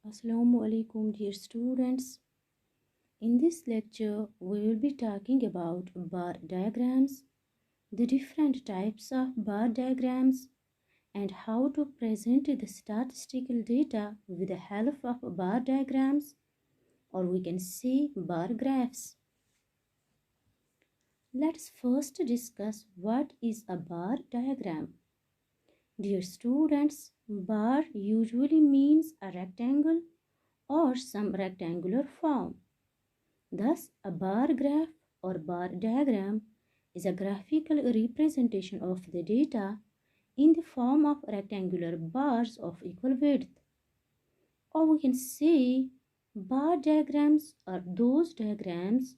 Assalamu alaikum, dear students. In this lecture, we will be talking about bar diagrams, the different types of bar diagrams, and how to present the statistical data with the help of bar diagrams, or we can say bar graphs. Let's first discuss what is a bar diagram. Dear students, bar usually means a rectangle or some rectangular form. Thus, a bar graph or bar diagram is a graphical representation of the data in the form of rectangular bars of equal width. Or we can say bar diagrams are those diagrams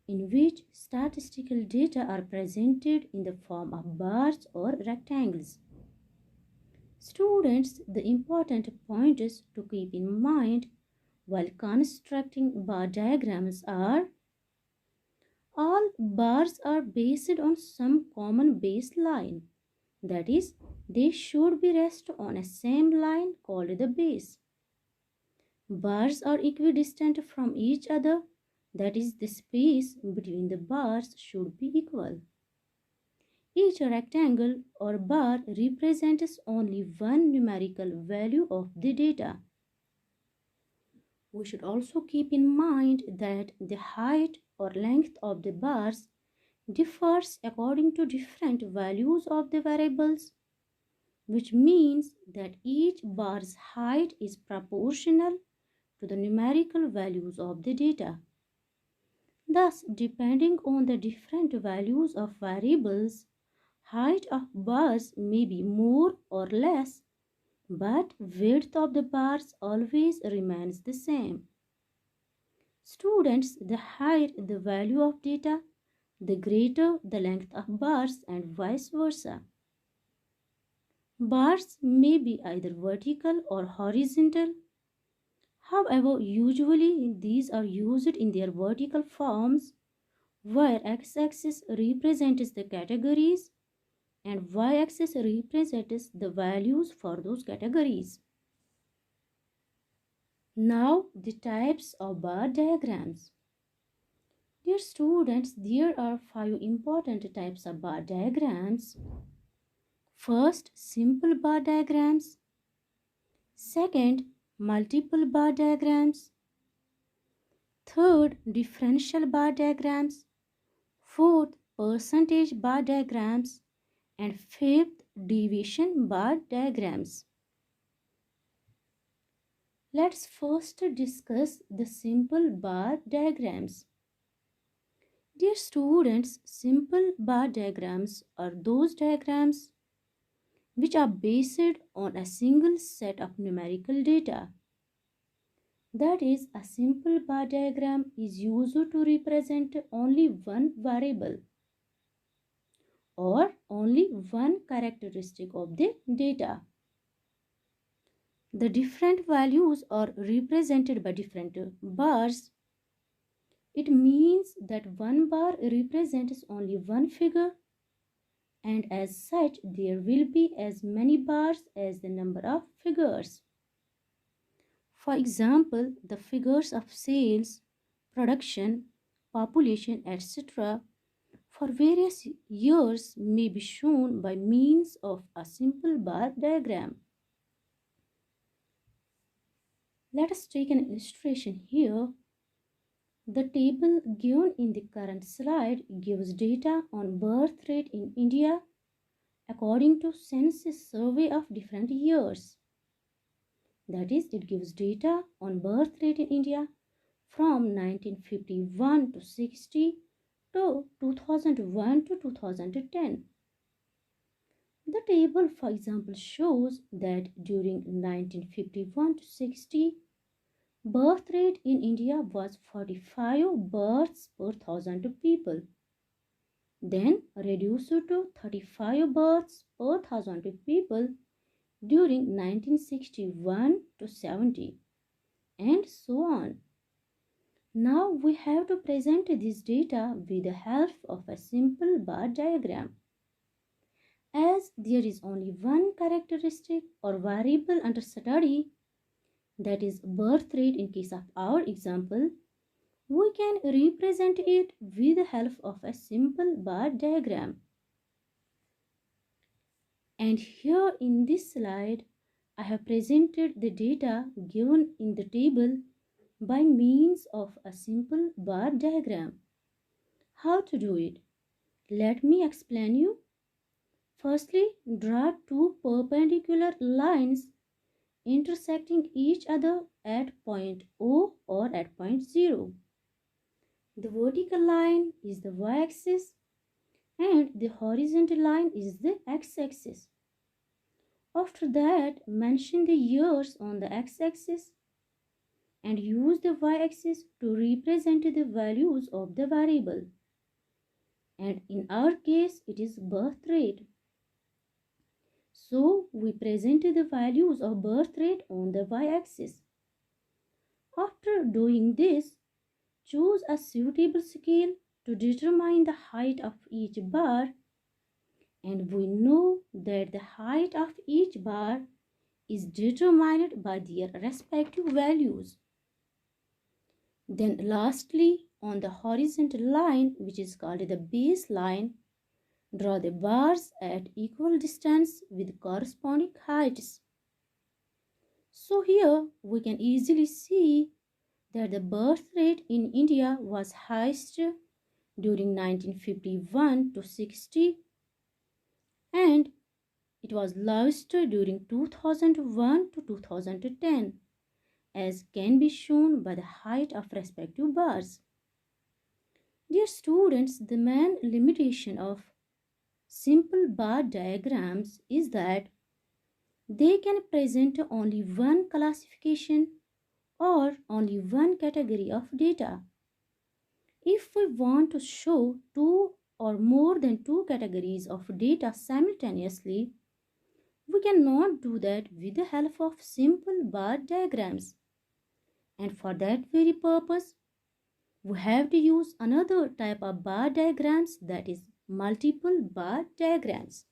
in which statistical data are presented in the form of bars or rectangles. Students, the important pointers to keep in mind while constructing bar diagrams are: all bars are based on some common baseline. That is, they should be rest on a same line called the base. Bars are equidistant from each other. That is, the space between the bars should be equal. Each rectangle or bar represents only one numerical value of the data. We should also keep in mind that the height or length of the bars differs according to different values of the variables, which means that each bar's height is proportional to the numerical values of the data. Thus, depending on the different values of variables, height of bars may be more or less, but width of the bars always remains the same. Students, the higher the value of data, the greater the length of bars and vice versa. Bars may be either vertical or horizontal. However, usually these are used in their vertical forms, where x-axis represents the categories and y-axis represents the values for those categories. Now, the types of bar diagrams. Dear students, there are 5 important types of bar diagrams. First, simple bar diagrams. Second, multiple bar diagrams. Third, differential bar diagrams. Fourth, percentage bar diagrams. And fifth, deviation bar diagrams. Let's first discuss the simple bar diagrams. Dear students, simple bar diagrams are those diagrams which are based on a single set of numerical data. That is, a simple bar diagram is used to represent only one variable or only one characteristic of the data. The different values are represented by different bars. It means that one bar represents only one figure, and as such there will be as many bars as the number of figures. For example, the figures of sales, production, population, etc. for various years may be shown by means of a simple bar diagram. Let us take an illustration here. The table given in the current slide gives data on birth rate in India according to census survey of different years. That is, it gives data on birth rate in India from 1951 to 60 to 2001 to 2010. The table, for example, shows that during 1951 to 60, birth rate in India was 45 births per thousand people. Then reduced to 35 births per thousand people during 1961 to 70, and so on. Now we have to present this data with the help of a simple bar diagram. As there is only one characteristic or variable under study, that is birth rate in case of our example, we can represent it with the help of a simple bar diagram. And here in this slide, I have presented the data given in the table by means of a simple bar diagram. How to do it? Let me explain you. Firstly, draw two perpendicular lines intersecting each other at point O or at point 0. The vertical line is the y-axis and the horizontal line is the x-axis. After that, mention the years on the x-axis and use the y-axis to represent the values of the variable. And in our case, it is birth rate. So, we present the values of birth rate on the y-axis. After doing this, choose a suitable scale to determine the height of each bar, and we know that the height of each bar is determined by their respective values. Then lastly, on the horizontal line, which is called the baseline, draw the bars at equal distance with corresponding heights. So here we can easily see that the birth rate in India was highest during 1951 to 60 and it was lowest during 2001 to 2010, as can be shown by the height of respective bars. Dear students, the main limitation of simple bar diagrams is that they can present only one classification or only one category of data. If we want to show two or more than two categories of data simultaneously, we cannot do that with the help of simple bar diagrams. And for that very purpose, we have to use another type of bar diagrams, that is multiple bar diagrams.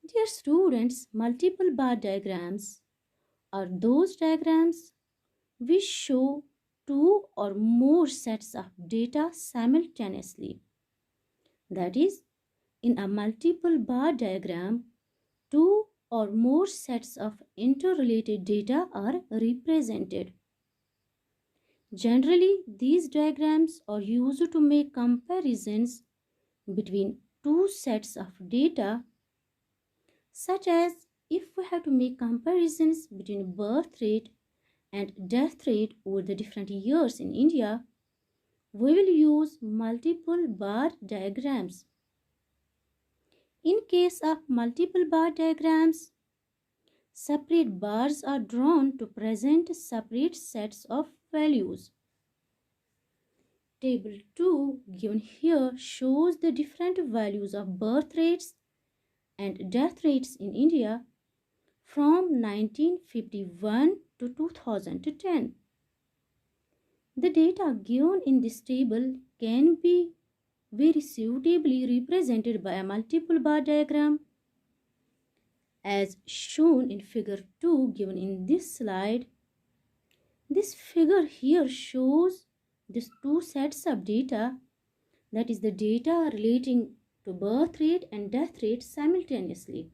Dear students, multiple bar diagrams are those diagrams which show two or more sets of data simultaneously. That is, in a multiple bar diagram, two or more sets of interrelated data are represented. Generally, these diagrams are used to make comparisons between two sets of data, such as if we have to make comparisons between birth rate and death rate over the different years in India, we will use multiple bar diagrams. In case of multiple bar diagrams, separate bars are drawn to present separate sets of values. Table 2 given here shows the different values of birth rates and death rates in India from 1951 to 2010. The data given in this table can be very suitably represented by a multiple bar diagram, as shown in figure 2 given in this slide. This figure here shows these two sets of data, that is the data relating to birth rate and death rate simultaneously.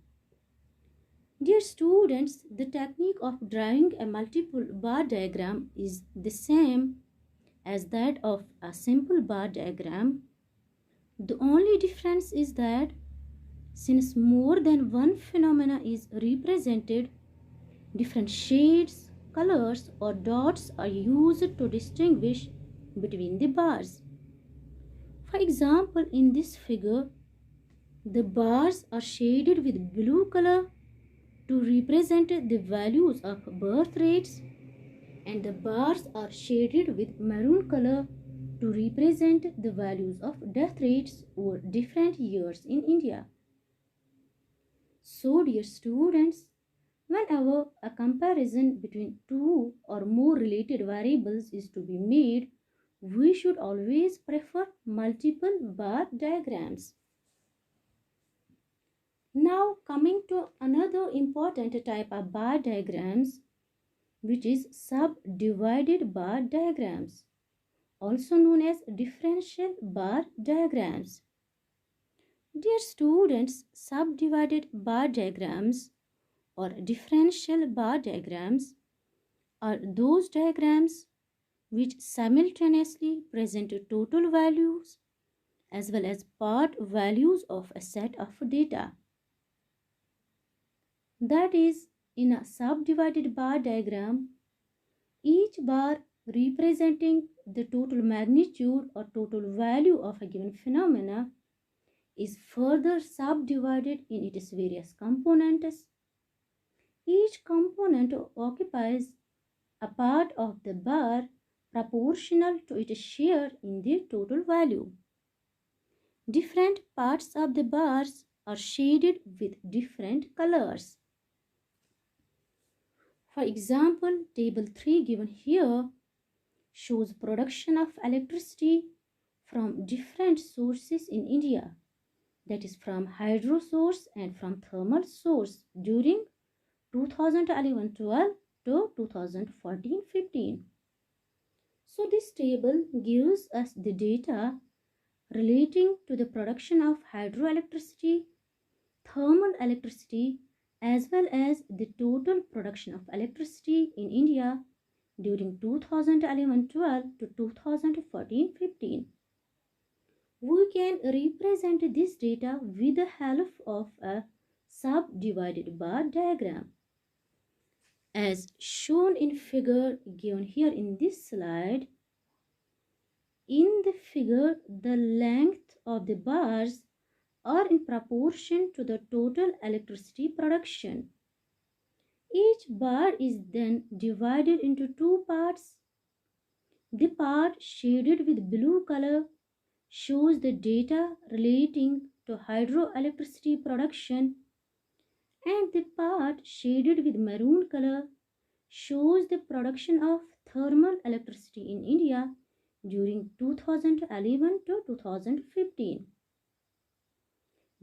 Dear students, the technique of drawing a multiple bar diagram is the same as that of a simple bar diagram. The only difference is that since more than one phenomena is represented, different shades, colors or dots are used to distinguish between the bars. For example, in this figure, the bars are shaded with blue color to represent the values of birth rates, and the bars are shaded with maroon color to represent the values of death rates over different years in India. So, dear students, whenever a comparison between two or more related variables is to be made, we should always prefer multiple bar diagrams. Now coming to another important type of bar diagrams, which is subdivided bar diagrams, also known as differential bar diagrams. Dear students, subdivided bar diagrams or differential bar diagrams are those diagrams which simultaneously present total values as well as part values of a set of data. That is, in a subdivided bar diagram, each bar representing the total magnitude or total value of a given phenomena is further subdivided in its various components. Each component occupies a part of the bar proportional to its share in the total value. Different parts of the bars are shaded with different colors. For example, table 3 given here shows production of electricity from different sources in India, that is from hydro source and from thermal source during 2011-12 to 2014-15. So this table gives us the data relating to the production of hydroelectricity, thermal electricity, as well as the total production of electricity in India during 2011-12 to 2014-15. We can represent this data with the help of a subdivided bar diagram. As shown in figure given here in this slide, in the figure the length of the bars are in proportion to the total electricity production. Each bar is then divided into two parts. The part shaded with blue color shows the data relating to hydroelectricity production, and the part shaded with maroon color shows the production of thermal electricity in India during 2011 to 2015.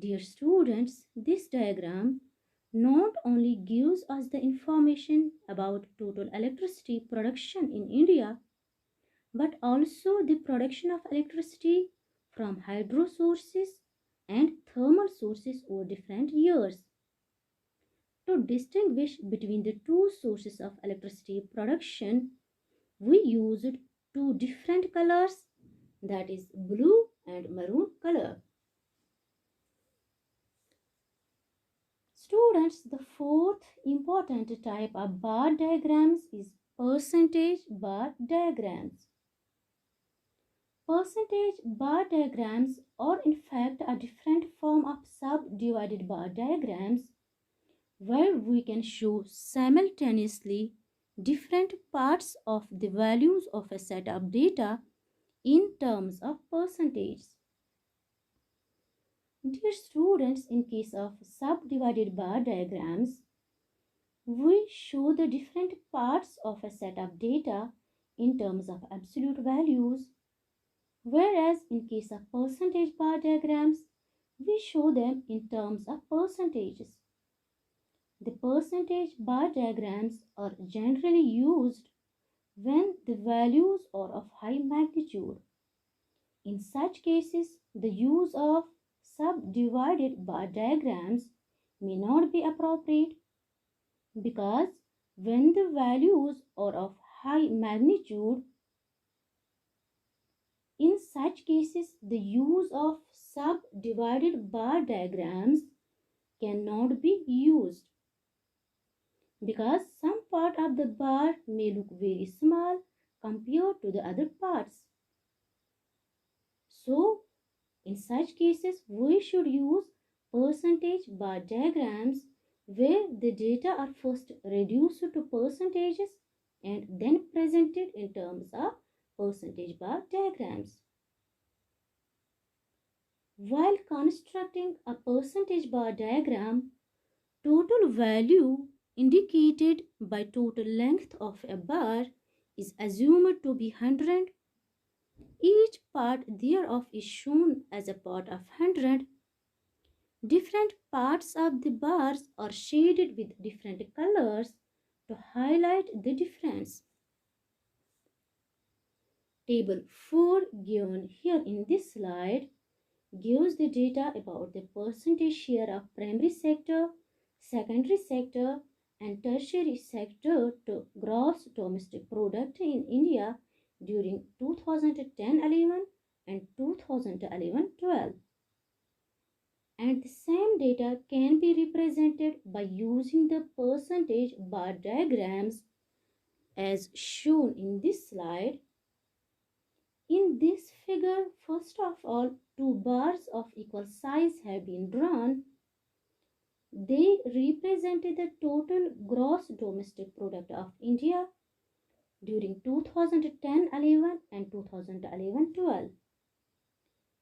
Dear students, this diagram not only gives us the information about total electricity production in India, but also the production of electricity from hydro sources and thermal sources over different years. To distinguish between the two sources of electricity production, we used two different colors, that is blue and maroon color. Students, the fourth important type of bar diagrams is percentage bar diagrams. Percentage bar diagrams are in fact a different form of subdivided bar diagrams where we can show simultaneously different parts of the values of a set of data in terms of percentages. Dear students, in case of subdivided bar diagrams, we show the different parts of a set of data in terms of absolute values, whereas in case of percentage bar diagrams, we show them in terms of percentages. The percentage bar diagrams are generally used when the values are of high magnitude. In such cases, the use of subdivided bar diagrams may not be appropriate, because when the values are of high magnitude, in such cases the use of subdivided bar diagrams cannot be used, because some part of the bar may look very small compared to the other parts. So in such cases, we should use percentage bar diagrams where the data are first reduced to percentages and then presented in terms of percentage bar diagrams. While constructing a percentage bar diagram, total value indicated by total length of a bar is assumed to be 100. Each part thereof is shown as a part of 100. Different parts of the bars are shaded with different colors to highlight the difference. Table 4 given here in this slide gives the data about the percentage share of primary sector, secondary sector and tertiary sector to gross domestic product in India during 2010-11 and 2011-12. And the same data can be represented by using the percentage bar diagrams as shown in this slide. In this figure, first of all, two bars of equal size have been drawn. They represented the total gross domestic product of India during 2010-11 and 2011-12.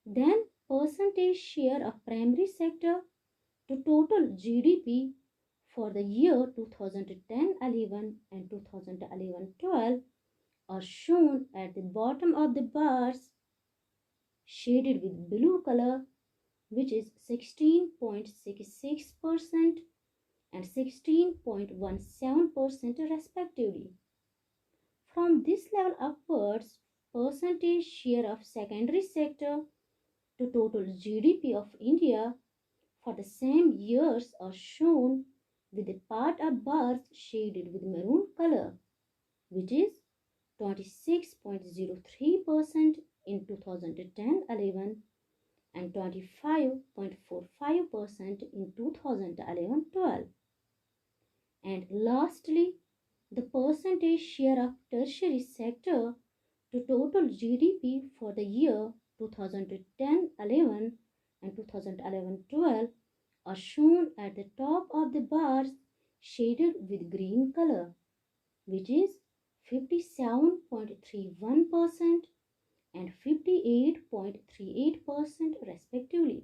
Then percentage share of primary sector to total GDP for the year 2010-11 and 2011-12 are shown at the bottom of the bars shaded with blue color, which is 16.66% and 16.17% respectively. From this level upwards, percentage share of secondary sector to total GDP of India for the same years are shown with the part of bars shaded with maroon color, which is 26.03% in 2010-11 and 25.45% in 2011-12. And lastly, the percentage share of tertiary sector to total GDP for the year 2010-11 and 2011-12 are shown at the top of the bars shaded with green color, which is 57.31% and 58.38% respectively.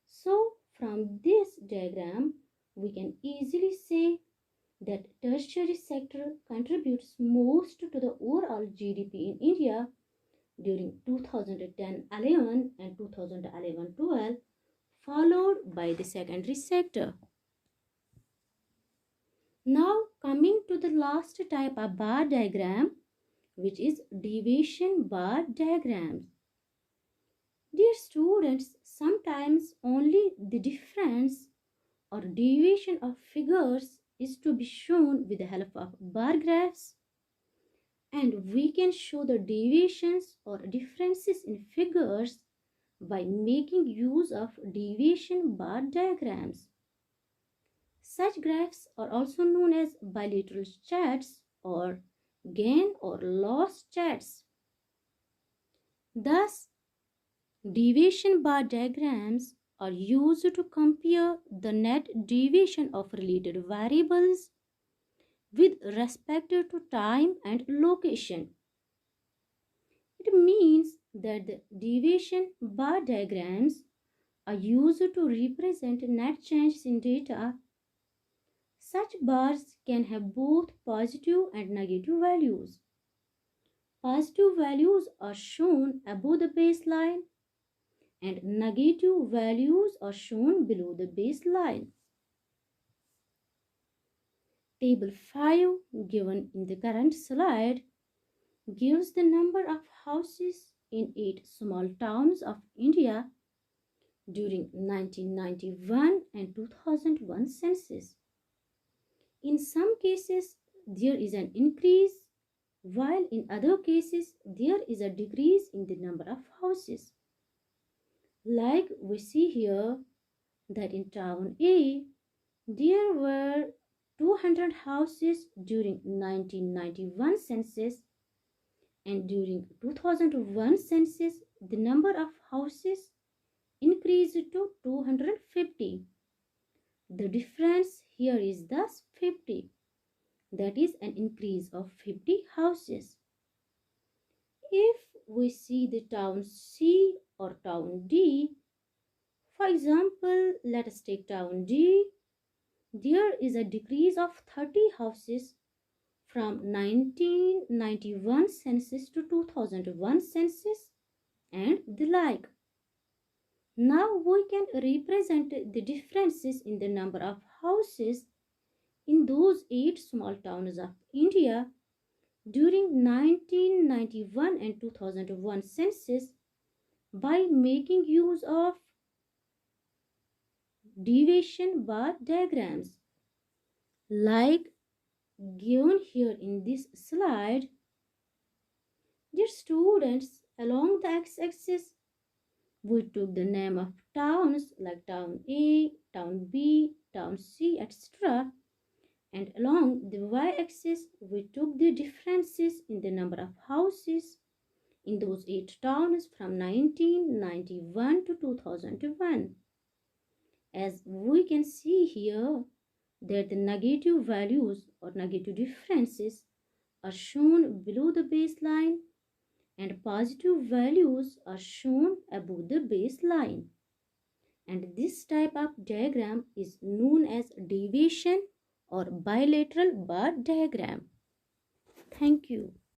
So from this diagram, we can easily say that tertiary sector contributes most to the overall GDP in India during 2010-11 and 2011-12, followed by the secondary sector. Now coming to the last type of bar diagram, which is deviation bar diagrams. Dear students, sometimes only the difference or deviation of figures is to be shown with the help of bar graphs, and we can show the deviations or differences in figures by making use of deviation bar diagrams. Such graphs are also known as bilateral charts or gain or loss charts. Thus, deviation bar diagrams are used to compare the net deviation of related variables with respect to time and location. It means that the deviation bar diagrams are used to represent net changes in data. Such bars can have both positive and negative values. Positive values are shown above the baseline and negative values are shown below the baseline. Table 5 given in the current slide gives the number of houses in 8 small towns of India during 1991 and 2001 census. In some cases, there is an increase, while in other cases, there is a decrease in the number of houses. Like we see here that in town A, there were 200 houses during 1991 census, and during 2001 census, the number of houses increased to 250. The difference here is thus 50. That is an increase of 50 houses. If we see the town C or town D, for example, let us take town D, there is a decrease of 30 houses from 1991 census to 2001 census and the like. Now we can represent the differences in the number of houses in those 8 small towns of India during 1991 and 2001 census by making use of deviation bar diagrams. Like given here in this slide, dear students, along the x-axis, we took the name of towns like town A, town B, town C, etc. And along the y-axis, we took the differences in the number of houses in those 8 towns from 1991 to 2001. As we can see here, that the negative values or negative differences are shown below the baseline and positive values are shown above the baseline. And this type of diagram is known as deviation or bilateral bar diagram. Thank you.